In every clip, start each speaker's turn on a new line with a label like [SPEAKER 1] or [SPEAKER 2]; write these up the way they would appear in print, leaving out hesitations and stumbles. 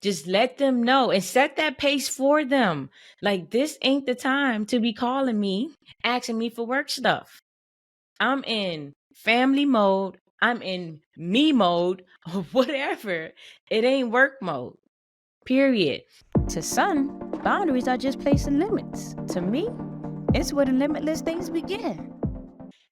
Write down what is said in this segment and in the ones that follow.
[SPEAKER 1] Just let them know and set that pace for them. Like, this ain't the time to be calling me, asking me for work stuff. I'm in family mode. I'm in me mode or whatever. It ain't work mode. Period.
[SPEAKER 2] To some, boundaries are just placing limits. To me, it's where the limitless things begin.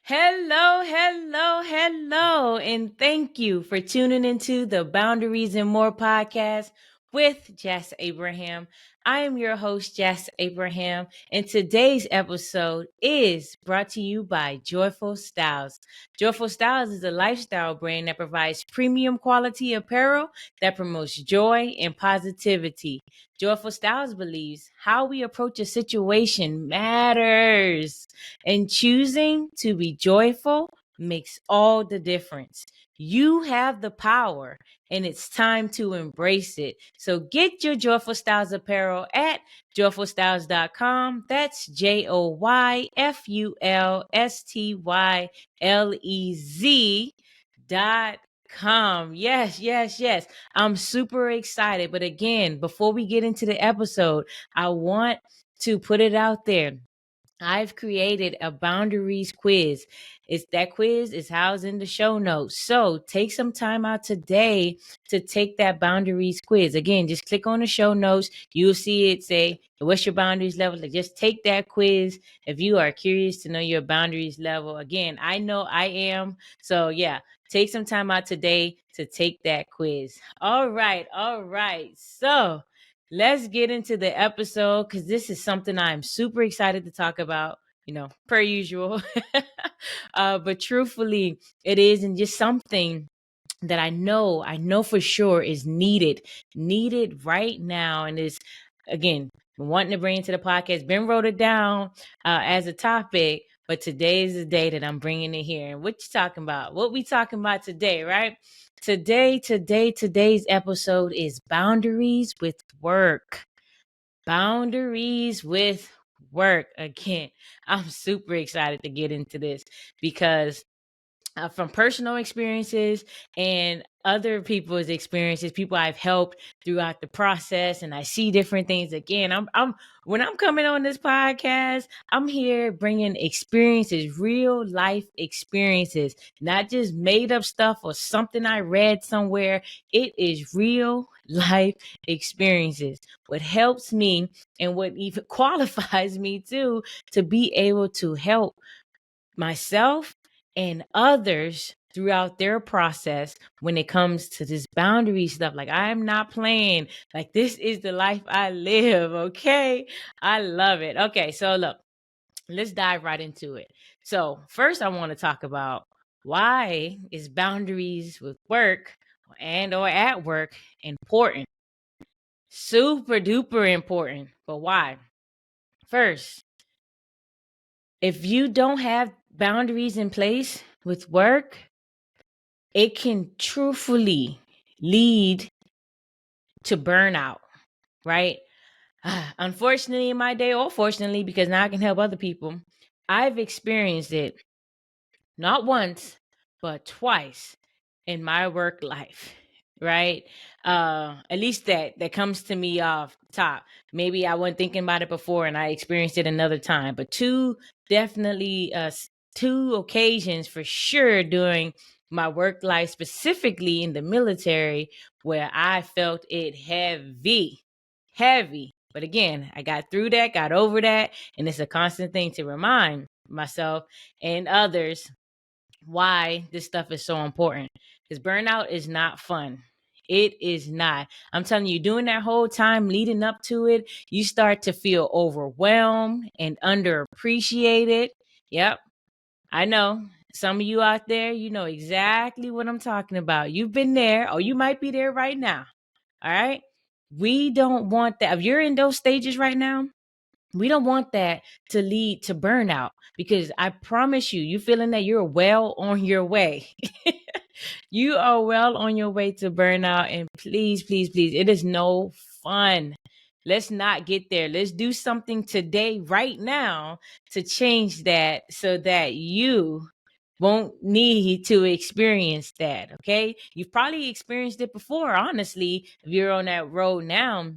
[SPEAKER 1] Hello, hello, hello. And thank you for tuning into the Boundaries and More podcast with Jess Abraham. I am your host, Jess Abraham, and today's episode is brought to you by Joyful Styles. Joyful Styles is a lifestyle brand that provides premium quality apparel that promotes joy and positivity. Joyful Styles believes how we approach a situation matters, and choosing to be joyful makes all the difference. You have the power, and it's time to embrace it. So get your Joyful Styles apparel at joyfulstyles.com. That's JoyfulStylez.com. Yes, yes, yes. I'm super excited. But again, before we get into the episode, I want to put it out there. I've created a boundaries quiz. That quiz is housed in the show notes. So take some time out today to take that boundaries quiz. Again, just click on the show notes. You'll see it say, what's your boundaries level? Like, just take that quiz if you are curious to know your boundaries level. Again, I know I am. So yeah, take some time out today to take that quiz. All right. All right. So let's get into the episode because this is something I'm super excited to talk about, per usual. But truthfully, it is, and just something that I know for sure is needed right now. And is, again, wanting to bring into the podcast, been wrote it down as a topic, but today is the day that I'm bringing it here. And what you talking about? What we talking about today, right? Today's episode is boundaries with work. Boundaries with work. Again, I'm super excited to get into this because from personal experiences and other people's experiences, people I've helped throughout the process, and I see different things. Again, I'm when I'm coming on this podcast, I'm here bringing experiences, real life experiences, not just made up stuff or something I read somewhere. It is real life experiences. What helps me and what even qualifies me too to be able to help myself and others throughout their process when it comes to this boundary stuff. Like, I'm not playing. Like, this is the life I live. Okay. I love it. Okay. So look, let's dive right into it. So first I want to talk about, why is boundaries with work and or at work important? Super duper important. But why? First, if you don't have boundaries in place with work, it can truthfully lead to burnout, right? Unfortunately, in my day, or fortunately, because now I can help other people, I've experienced it not once, but twice in my work life, right? At least that comes to me off top. Maybe I wasn't thinking about it before and I experienced it another time, but definitely two occasions for sure during my work life, specifically in the military, where I felt it heavy. But again, I got through that, got over that, and it's a constant thing to remind myself and others why this stuff is so important. Because burnout is not fun. It is not. I'm telling you, doing that whole time leading up to it, you start to feel overwhelmed and underappreciated. Yep. I know. Some of you out there, you know exactly what I'm talking about. You've been there, or you might be there right now. All right. We don't want that. If you're in those stages right now, we don't want that to lead to burnout, because I promise you, you feeling that you're well on your way. You are well on your way to burnout. And please, please, please, it is no fun. Let's not get there. Let's do something today, right now, to change that so that you won't need to experience that. Okay. You've probably experienced it before, honestly, if you're on that road now.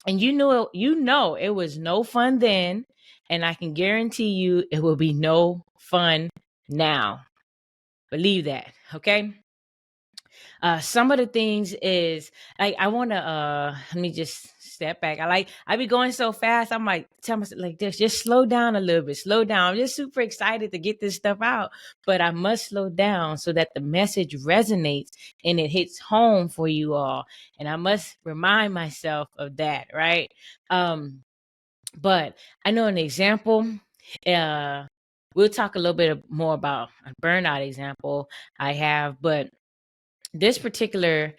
[SPEAKER 1] And you know it was no fun then. And I can guarantee you it will be no fun now. Believe that. Okay. Some of the things is like I want to let me just step back. I be going so fast. I might tell myself like this, just slow down a little bit, slow down. I'm just super excited to get this stuff out, but I must slow down so that the message resonates and it hits home for you all. And I must remind myself of that, right? But I know an example. Uh, we'll talk a little bit more about a burnout example I have, but this particular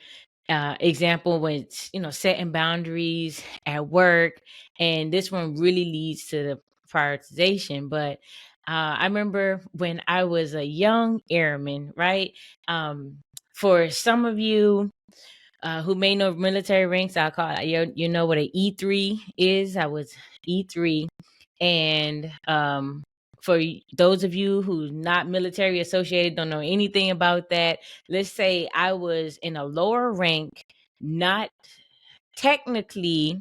[SPEAKER 1] example was, setting boundaries at work, and this one really leads to the prioritization. But I remember when I was a young airman, right? For some of you who may know military ranks, I'll call it, you know what an E3 is. I was E3. And for those of you who's not military associated, don't know anything about that, let's say I was in a lower rank, not technically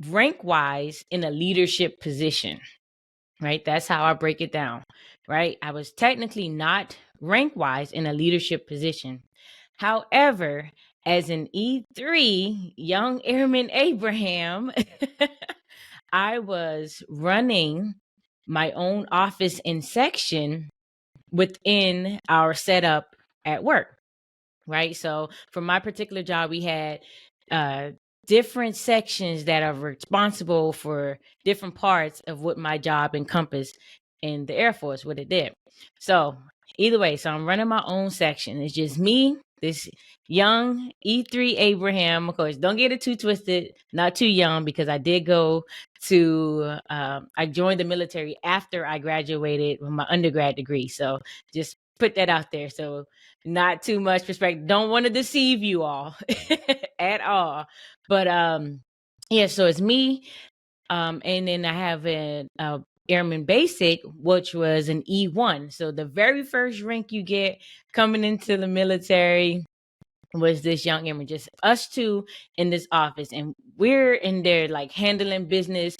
[SPEAKER 1] rank wise in a leadership position, right? That's how I break it down, right? I was technically not rank wise in a leadership position. However, as an E3, young Airman Abraham, I was running my own office and section within our setup at work, right? So for my particular job, we had different sections that are responsible for different parts of what my job encompassed in the Air Force, what it did. So either way, so I'm running my own section. It's just me, this young E3 Abraham. Of course, don't get it too twisted, not too young, because I did go to, I joined the military after I graduated with my undergrad degree. So just put that out there. So not too much perspective. Don't want to deceive you all at all. But yeah, so it's me. And then I have an Airman Basic, which was an E1. So the very first rank you get coming into the military was this young airman, just us two in this office. And we're in there like handling business,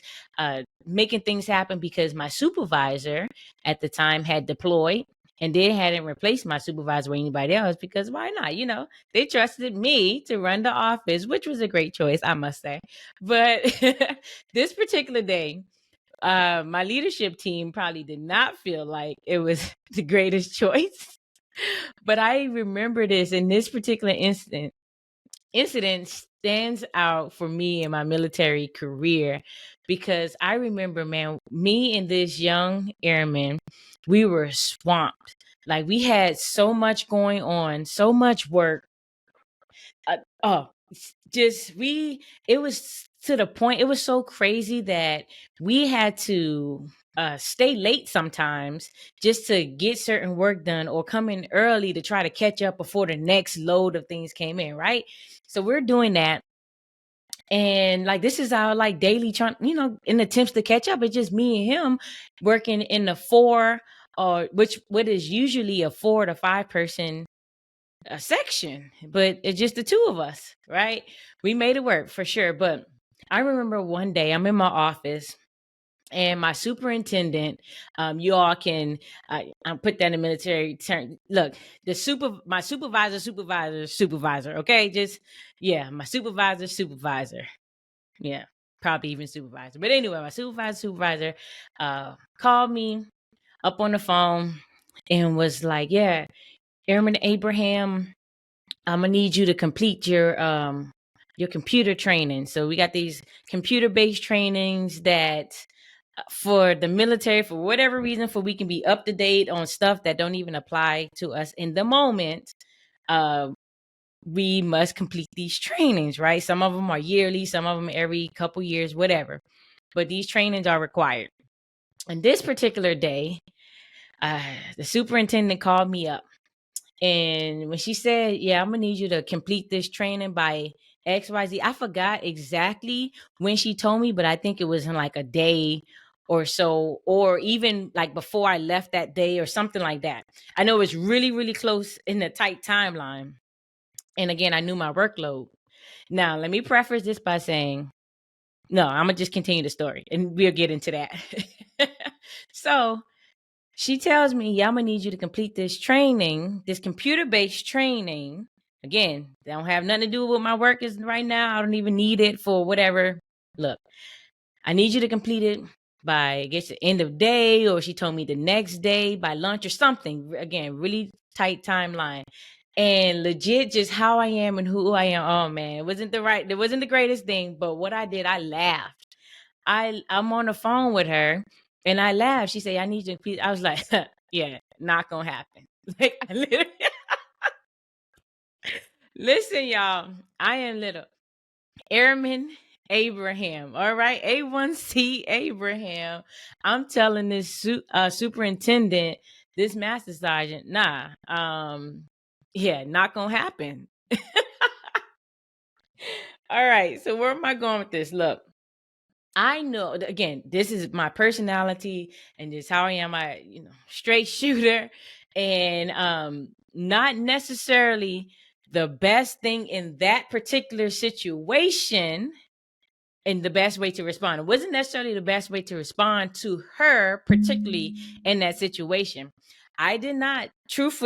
[SPEAKER 1] making things happen because my supervisor at the time had deployed and they hadn't replaced my supervisor with anybody else because why not? They trusted me to run the office, which was a great choice, I must say. But this particular day, my leadership team probably did not feel like it was the greatest choice. But I remember this in this particular incident stands out for me in my military career because I remember, man, me and this young airman, we were swamped. Like we had so much going on, so much work. It was to the point, it was so crazy that we had to stay late sometimes just to get certain work done or come in early to try to catch up before the next load of things came in, right? So we're doing that. And like this is our like daily in attempts to catch up. It's just me and him working in the four or what is usually a 4 to 5 person a section, but it's just the two of us, right? We made it work for sure. But I remember one day I'm in my office and my superintendent, you all can I put that in military term. Look, my supervisor. Okay, just my supervisor. Yeah, probably even supervisor. But anyway, my supervisor called me up on the phone and was like, "Yeah, Airman Abraham, I'm gonna need you to complete your computer training." So we got these computer-based trainings that for the military, for whatever reason, for we can be up to date on stuff that don't even apply to us in the moment. We must complete these trainings, right? Some of them are yearly, some of them every couple years, whatever. But these trainings are required. And this particular day, the superintendent called me up. And when she said, "Yeah, I'm going to need you to complete this training by XYZ," I forgot exactly when she told me, but I think it was in like a day or so, or even like before I left that day or something like that. I know it's really, really close in the tight timeline. And again, I knew my workload. Now, let me preface this by saying, no, I'm going to just continue the story and we'll get into that. So she tells me, yeah, I'm going to need you to complete this training, this computer-based training. Again, they don't have nothing to do with what my work is right now. I don't even need it for whatever. Look, I need you to complete it by, I guess, the end of day, or she told me the next day by lunch or something. Again, really tight timeline. And legit just how I am and who I am. Oh man, it wasn't the greatest thing, but what I did, I laughed. I'm on the phone with her and I laughed. She said, I need you to complete. I was like, yeah, not gonna happen. Like I literally listen, y'all. I am little Airman Abraham. All right. A1C Abraham. I'm telling this superintendent, this master sergeant, nah. Yeah, not gonna happen. All right. So where am I going with this? Look, I know, again, this is my personality and just how I am. Straight shooter, and not necessarily the best thing in that particular situation and the best way to respond. It wasn't necessarily the best way to respond to her, particularly in that situation. I did not, truth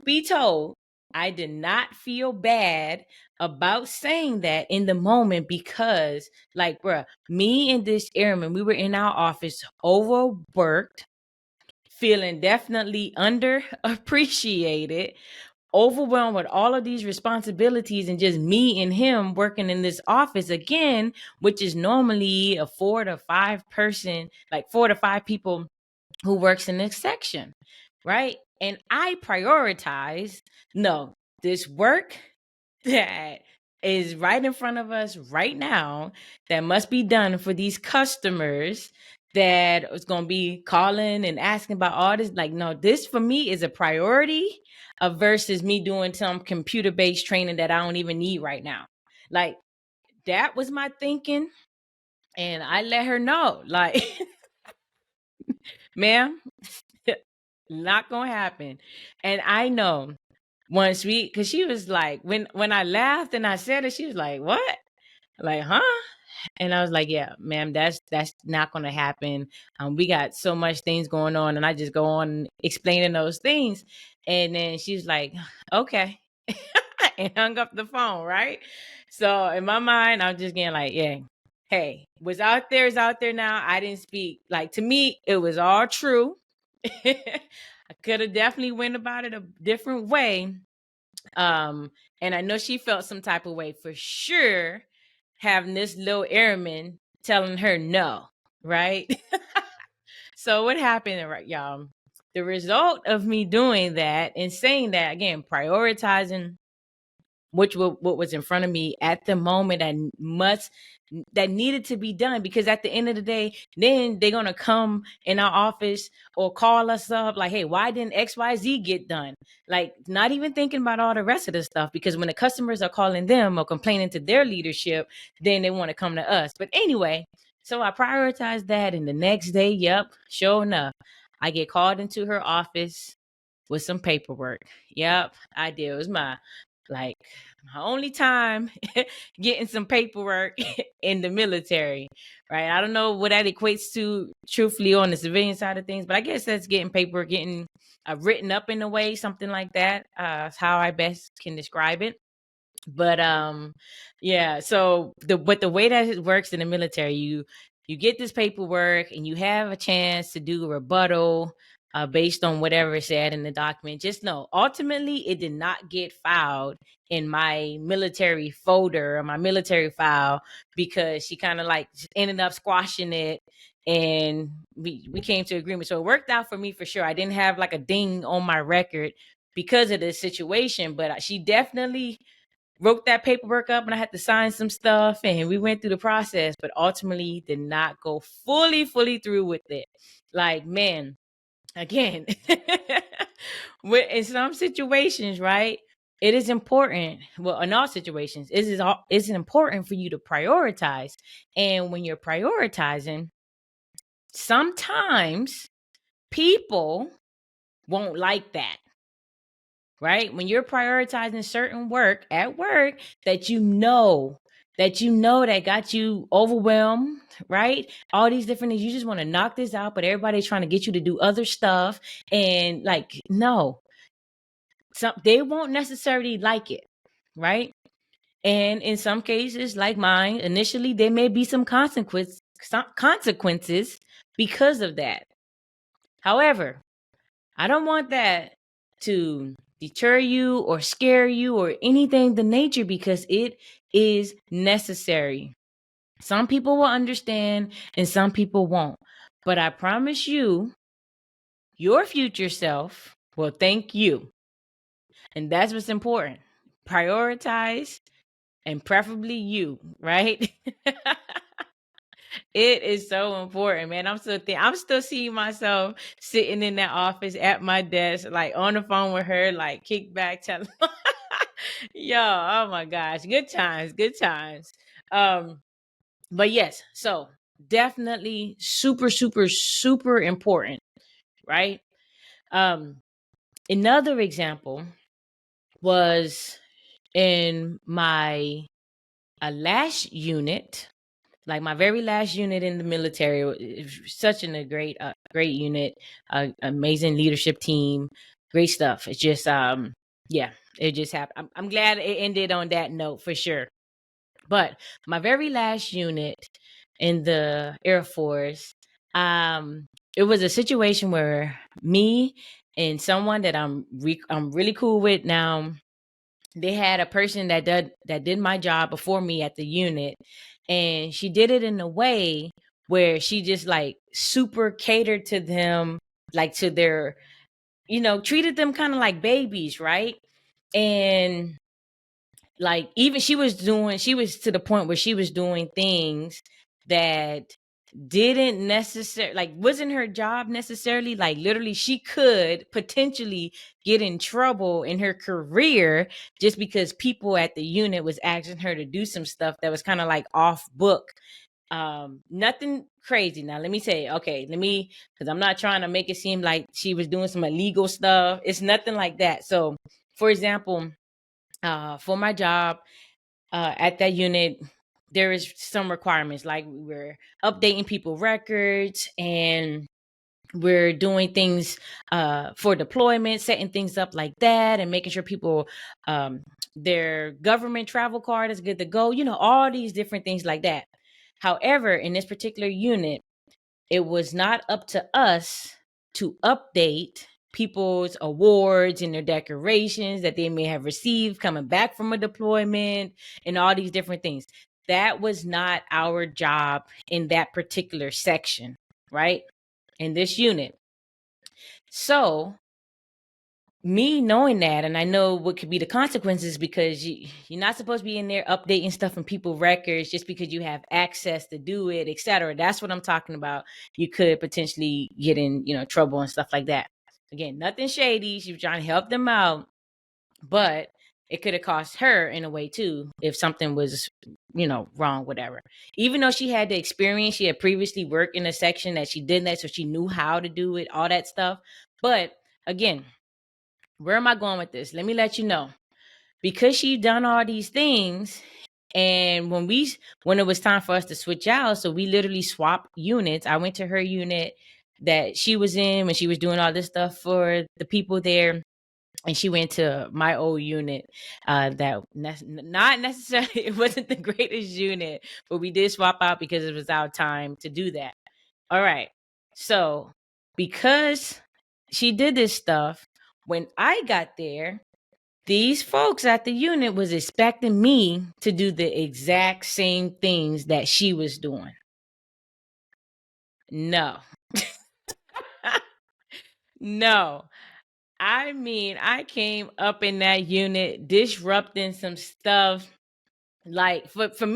[SPEAKER 1] be told, I did not feel bad about saying that in the moment because, like, bruh, me and this airman, we were in our office overworked, feeling definitely underappreciated, overwhelmed with all of these responsibilities, and just me and him working in this office again, which is normally a 4 to 5 person, like 4 to 5 people who works in this section, right? And I prioritize, no, this work that is right in front of us right now that must be done for these customers that is going to be calling and asking about all this. Like, no, this for me is a priority versus me doing some computer-based training that I don't even need right now. Like, that was my thinking. And I let her know, like, ma'am, not going to happen. And I know once because she was like, when I laughed and I said it, she was like, what? Like, huh? And I was like, yeah, ma'am, that's not going to happen. We got so much things going on. And I just go on explaining those things. And then she's like, okay. And hung up the phone, right? So in my mind, I'm just getting like, yeah, hey, what's out there is out there now. I didn't speak. Like, to me, it was all true. I could have definitely went about it a different way. And I know she felt some type of way for sure, having this little airman telling her no, right? So what happened, right, y'all? The result of me doing that and saying that, again, prioritizing what was in front of me at the moment that needed to be done, because at the end of the day, then they're going to come in our office or call us up like, hey, why didn't XYZ get done? Like, not even thinking about all the rest of the stuff, because when the customers are calling them or complaining to their leadership, then they want to come to us. But anyway, so I prioritized that, and the next day, yep, sure enough, I get called into her office with some paperwork. Yep, I did. It was my only time getting some paperwork in the military, right? I don't know what that equates to truthfully on the civilian side of things, but I guess that's getting paperwork, getting written up in a way, something like that. Is how I best can describe it. But yeah, so the way that it works in the military, you get this paperwork and you have a chance to do a rebuttal based on whatever is said in the document. Just know, ultimately, it did not get filed in my military folder or my military file, because she kind of like ended up squashing it, and we came to agreement. So it worked out for me for sure. I didn't have like a ding on my record because of this situation, but she definitely wrote that paperwork up and I had to sign some stuff and we went through the process, but ultimately did not go fully through with it. Like, man, again, in some situations, right? It is important. Well, in all situations, it's important for you to prioritize. And when you're prioritizing, sometimes people won't like that, right? When you're prioritizing certain work at work that that got you overwhelmed, right? All these different things, you just want to knock this out, but everybody's trying to get you to do other stuff. And like, no, they won't necessarily like it, right? And in some cases, like mine, initially there may be some consequences because of that. However, I don't want that to deter you or scare you or anything the nature, because it is necessary. Some people will understand and some people won't. But I promise you, your future self will thank you. And that's what's important. Prioritize, and preferably you, right? It is so important, man. I'm still seeing myself sitting in that office at my desk, like on the phone with her, like kick back, telling, yo, oh my gosh, good times, good times. But yes, so definitely super, super, super important, right? Another example was in my last unit, like my very last unit in the military. It was such a great unit, amazing leadership team, great stuff. It's just yeah, it just happened. I'm glad it ended on that note for sure. But my very last unit in the Air Force, it was a situation where me and someone that I'm really cool with now, they had a person that did my job before me at the unit, and she did it in a way where she just like super catered to them, like to their, treated them kind of like babies, right? And like even she was to the point where she was doing things that didn't necessarily, like, wasn't her job necessarily. Like literally she could potentially get in trouble in her career just because people at the unit was asking her to do some stuff that was kind of like off book. Nothing crazy. Now let me say, because I'm not trying to make it seem like she was doing some illegal stuff. It's nothing like that. So for example, for my job at that unit, there is some requirements, like we're updating people records, and we're doing things for deployment, setting things up like that, and making sure people, their government travel card is good to go, all these different things like that. However, in this particular unit, it was not up to us to update people's awards and their decorations that they may have received coming back from a deployment and all these different things. That was not our job in that particular section, right? In this unit. So me knowing that, and I know what could be the consequences, because you're not supposed to be in there updating stuff from people's records just because you have access to do it, etc. That's what I'm talking about. You could potentially get in, trouble and stuff like that. Again, nothing shady. She was trying to help them out, but it could have cost her in a way too if something was, wrong, whatever. Even though she had the experience, she had previously worked in a section that she did that, so she knew how to do it, all that stuff. But again, where am I going with this? Let me let you know. Because she done all these things, and when it was time for us to switch out, so we literally swapped units. I went to her unit that she was in when she was doing all this stuff for the people there, and she went to my old unit that not necessarily, it wasn't the greatest unit, but we did swap out because it was our time to do that. All right. So because she did this stuff, when I got there, these folks at the unit was expecting me to do the exact same things that she was doing. No. No. I mean, I came up in that unit disrupting some stuff, like to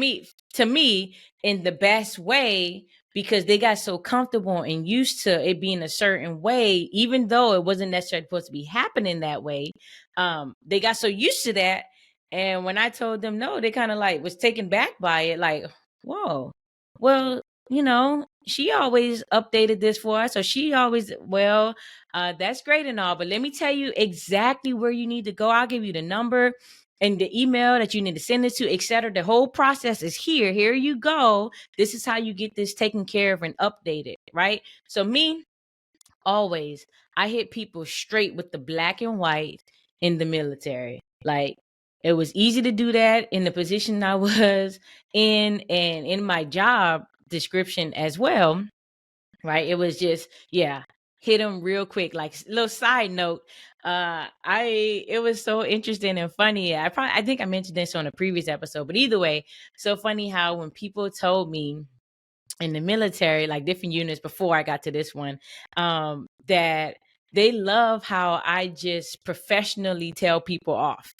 [SPEAKER 1] me, in the best way, because they got so comfortable and used to it being a certain way, even though it wasn't necessarily supposed to be happening that way. They got so used to that, and when I told them no, they kind of like was taken back by it, like, whoa, well, she always updated this for us. So she always, well, that's great and all, but let me tell you exactly where you need to go. I'll give you the number and the email that you need to send it to, etc. The whole process is here. Here you go. This is how you get this taken care of and updated, right? So me, always, I hit people straight with the black and white in the military. Like, it was easy to do that in the position I was in and in my job description as well, right? It was just, yeah, hit them real quick. Like, little side note, it was so interesting and funny. I think I mentioned this on a previous episode, but either way, so funny how when people told me in the military, like different units before I got to this one, that they love how I just professionally tell people off.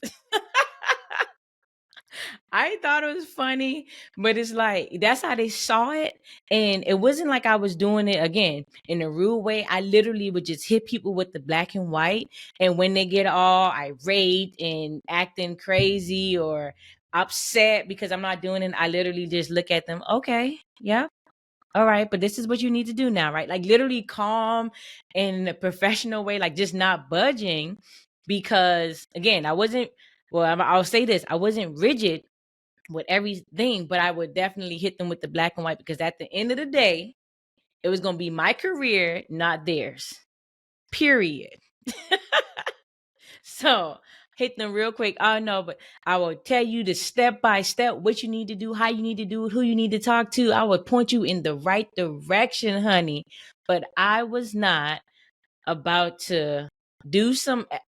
[SPEAKER 1] I thought it was funny, but it's like that's how they saw it. And it wasn't like I was doing it again in a rude way. I literally would just hit people with the black and white. And when they get all irate and acting crazy or upset because I'm not doing it, I literally just look at them. Okay, yeah, all right, but this is what you need to do now, right? Like literally calm in a professional way, like just not budging. Because again, I'll say this, I wasn't rigid with everything, but I would definitely hit them with the black and white because at the end of the day, it was going to be my career, not theirs. Period. So hit them real quick. Oh no, but I will tell you the step by step what you need to do, how you need to do it, who you need to talk to. I would point you in the right direction, honey. But I was not about to do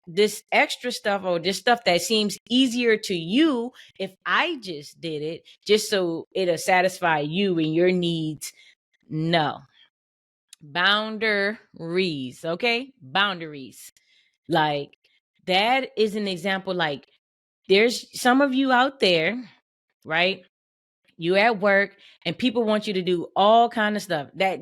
[SPEAKER 1] this extra stuff or this stuff that seems easier to you if I just did it just so it'll satisfy you and your needs. No. Boundaries, okay? Boundaries. Like, that is an example. Like, there's some of you out there, right? You at work and people want you to do all kind of stuff that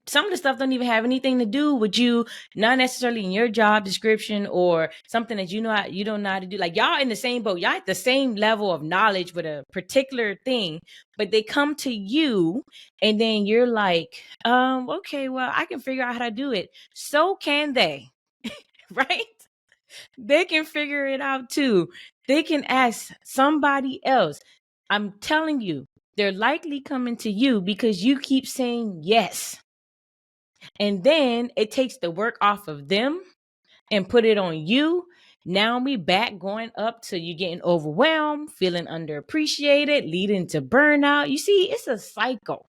[SPEAKER 1] some of the stuff don't even have anything to do with you, not necessarily in your job description or something that you don't know how to do. Like, y'all in the same boat, y'all at the same level of knowledge with a particular thing, but they come to you and then you're like, okay, well, I can figure out how to do it. So can they. Right? They can figure it out too. They can ask somebody else. I'm telling you, they're likely coming to you because you keep saying yes. And then it takes the work off of them and put it on you. Now we back going up to you getting overwhelmed, feeling underappreciated, leading to burnout. You see, it's a cycle,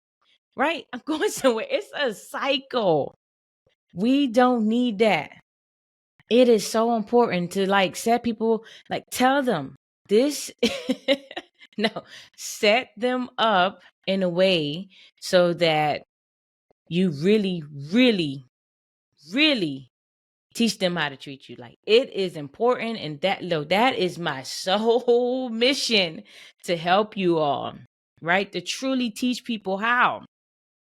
[SPEAKER 1] right? I'm going somewhere. It's a cycle. We don't need that. It is so important to like set people, like tell them this. No, set them up in a way so that you really, really, really teach them how to treat you. Like, it is important. And that is my sole mission, to help you all, right? To truly teach people how.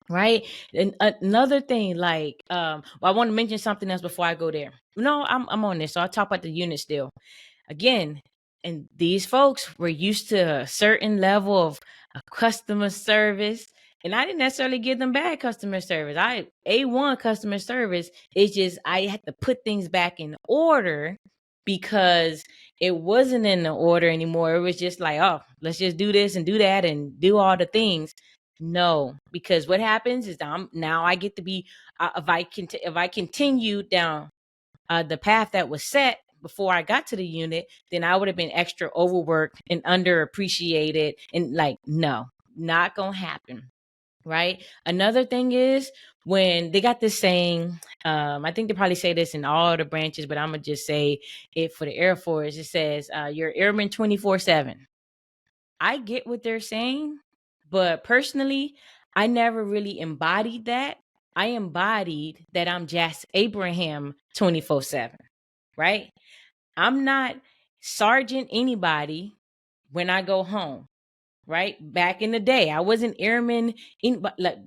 [SPEAKER 1] Right. And another thing, like, I want to mention something else before I go there. No, I'm on this. So I'll talk about the unit still. Again, and these folks were used to a certain level of customer service. And I didn't necessarily give them bad customer service. A1 customer service. It's just I had to put things back in order because it wasn't in the order anymore. It was just like, oh, let's just do this and do that and do all the things. No, because what happens is now I get to be if I continue down the path that was set before I got to the unit, then I would have been extra overworked and underappreciated. And like, no, not gonna happen. Right. Another thing is when they got this saying, I think they probably say this in all the branches, but I'm gonna just say it for the Air Force. It says, you're airman 24/7. I get what they're saying, but personally, I never really embodied that. I embodied that I'm Jas Abraham 24/7, right? I'm not Sergeant anybody when I go home, right? Back in the day, I wasn't airman.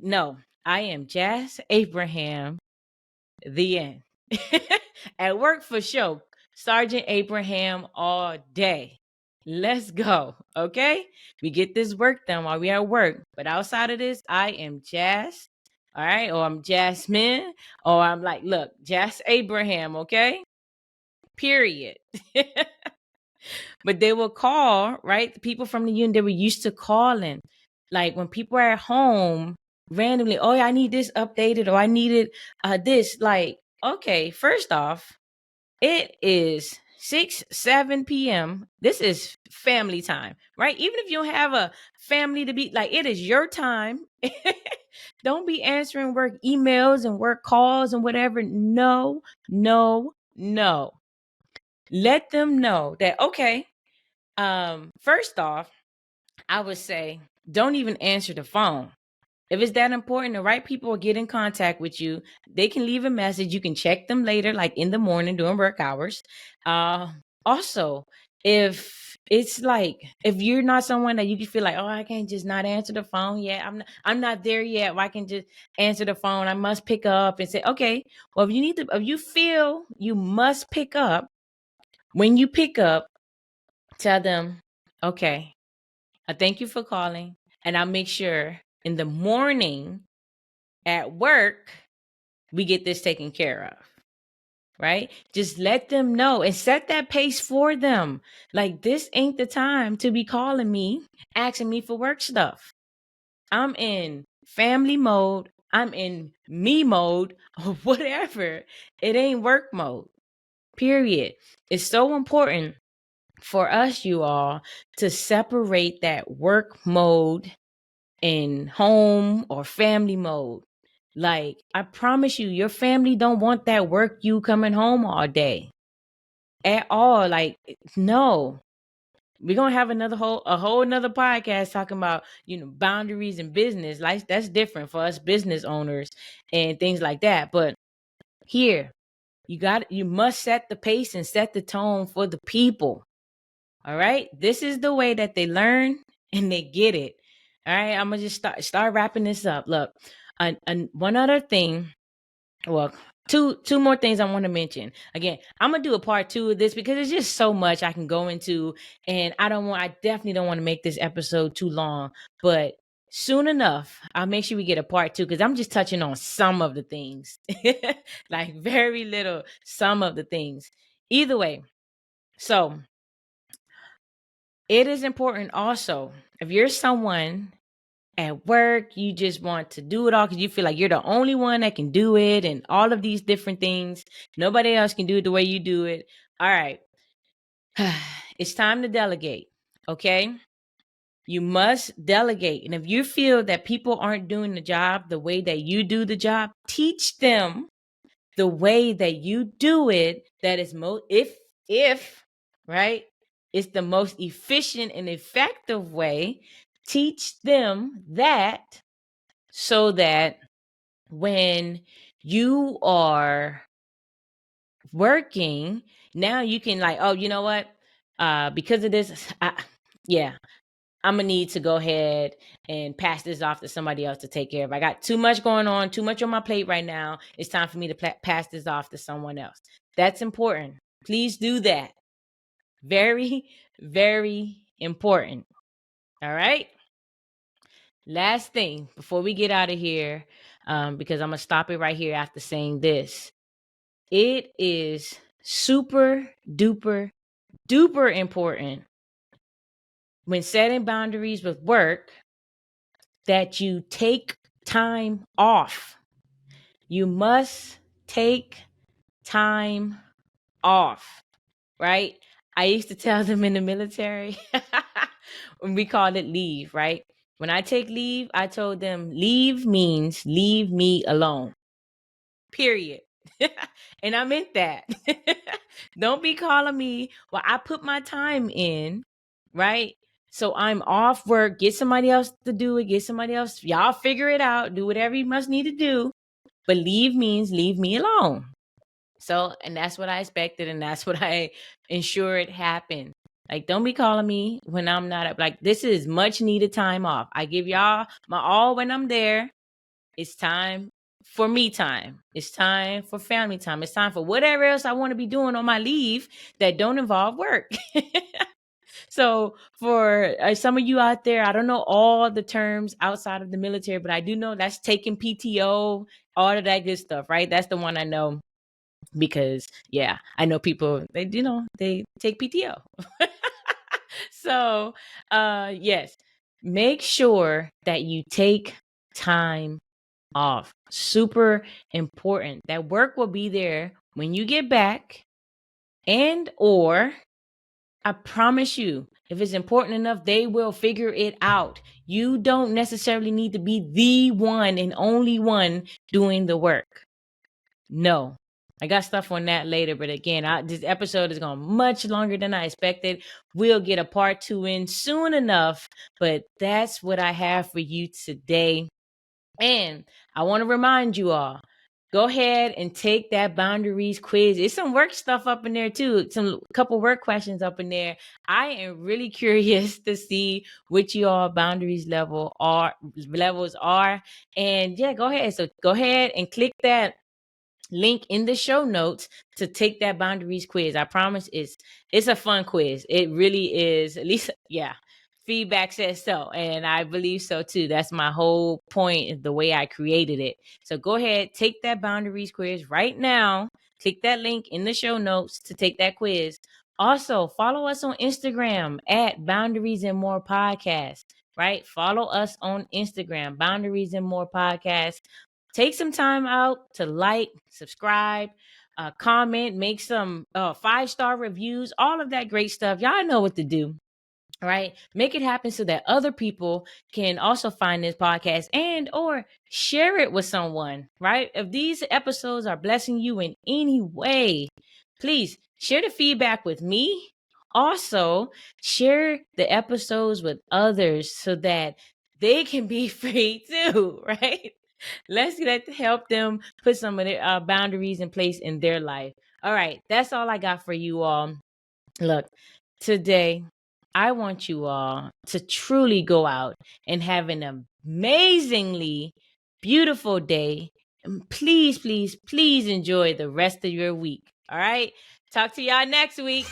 [SPEAKER 1] No, I am Jas Abraham, the end. At work for sure, Sergeant Abraham all day. Let's go. Okay. We get this work done while we at work. But outside of this, I am Jazz. All right. Or I'm Jasmine. Or I'm like, look, Jazz Abraham. Okay. Period. But they will call, right? The people from the union, they were used to calling. Like when people are at home randomly, oh, I need this updated or I needed this. Like, okay, first off, it is 6, 7 p.m. This is family time, right? Even if you don't have a family to be like, it is your time. Don't be answering work emails and work calls and whatever. No, no, no. Let them know that, okay, first off, I would say don't even answer the phone. If it's that important, the right people will get in contact with you. They can leave a message. You can check them later, like in the morning during work hours. Also, if it's like if you're not someone that you can feel like, oh, I can't just not answer the phone yet. I'm not there yet. Well, I can just answer the phone. I must pick up and say, okay, well, if you feel you must pick up, when you pick up, tell them, okay, I thank you for calling, and I'll make sure in the morning at work we get this taken care of. Right? Just let them know and set that pace for them. Like, this ain't the time to be calling me, asking me for work stuff. I'm in family mode. I'm in me mode or whatever. It ain't work mode. Period. It's so important for us, you all, to separate that work mode in home or family mode. Like, I promise you, your family don't want that work you coming home all day at all. Like, no. We're gonna have a whole another podcast talking about, boundaries in business. Like, that's different for us business owners and things like that. But here, you must set the pace and set the tone for the people. All right. This is the way that they learn and they get it. All right. I'm gonna just start wrapping this up. Look, and one other thing. Well, two more things I want to mention. Again, I'm gonna do a part 2 of this because it's just so much I can go into, and I definitely don't want to make this episode too long. But soon enough, I'll make sure we get a part 2 because I'm just touching on some of the things, like very little, some of the things. Either way, so it is important also, if you're someone at work, you just want to do it all because you feel like you're the only one that can do it and all of these different things. Nobody else can do it the way you do it. All right. It's time to delegate. Okay. You must delegate. And if you feel that people aren't doing the job the way that you do the job, teach them the way that you do it. That is if right, it's the most efficient and effective way. Teach them that, so that when you are working, now you can, like, oh, you know what? Because of this, I'm gonna need to go ahead and pass this off to somebody else to take care of. I got too much going on, too much on my plate right now. It's time for me to pass this off to someone else. That's important. Please do that. Very, very important. All right. Last thing before we get out of here, because I'm going to stop it right here after saying this. It is super duper duper important when setting boundaries with work that you take time off. You must take time off, right? I used to tell them in the military, when we called it leave, right? When I take leave, I told them leave means leave me alone. Period. And I meant that. Don't be calling me. Well, I put my time in, right? So I'm off work. Get somebody else to do it. Get somebody else. Y'all figure it out. Do whatever you must need to do. But leave means leave me alone. So, and that's what I expected. And that's what I ensured happened. Like, don't be calling me when I'm not up. Like, this is much needed time off. I give y'all my all when I'm there. It's time for me time. It's time for family time. It's time for whatever else I want to be doing on my leave that don't involve work. So for some of you out there, I don't know all the terms outside of the military, but I do know that's taking PTO, all of that good stuff, right? That's the one I know because yeah, I know people they they take PTO. So yes, make sure that you take time off. Super important. That work will be there when you get back, and or I promise you, if it's important enough, they will figure it out. You don't necessarily need to be the one and only one doing the work. No. I got stuff on that later, but again, this episode is going much longer than I expected. We'll get a part 2 in soon enough, but that's what I have for you today. And I want to remind you all, go ahead and take that boundaries quiz. It's some work stuff up in there too. Some couple work questions up in there. I am really curious to see what y'all boundaries levels are. And yeah, go ahead. So go ahead and click that link in the show notes to take that boundaries quiz. I promise it's a fun quiz. It really is. At least, yeah. Feedback says so, and I believe so too. That's my whole point, the way I created it. So go ahead, take that boundaries quiz right now. Click that link in the show notes to take that quiz. Also, follow us on Instagram at Boundaries and More Podcast, right? Follow us on Instagram, Boundaries and More Podcast. Take some time out to like, subscribe, comment, make some 5-star reviews, all of that great stuff. Y'all know what to do. Right? Make it happen so that other people can also find this podcast and or share it with someone, right? If these episodes are blessing you in any way, please share the feedback with me. Also, share the episodes with others so that they can be free too, right? Let's help them put some of their boundaries in place in their life. All right, that's all I got for you all. Look, today I want you all to truly go out and have an amazingly beautiful day. And please, please, please enjoy the rest of your week. All right. Talk to y'all next week.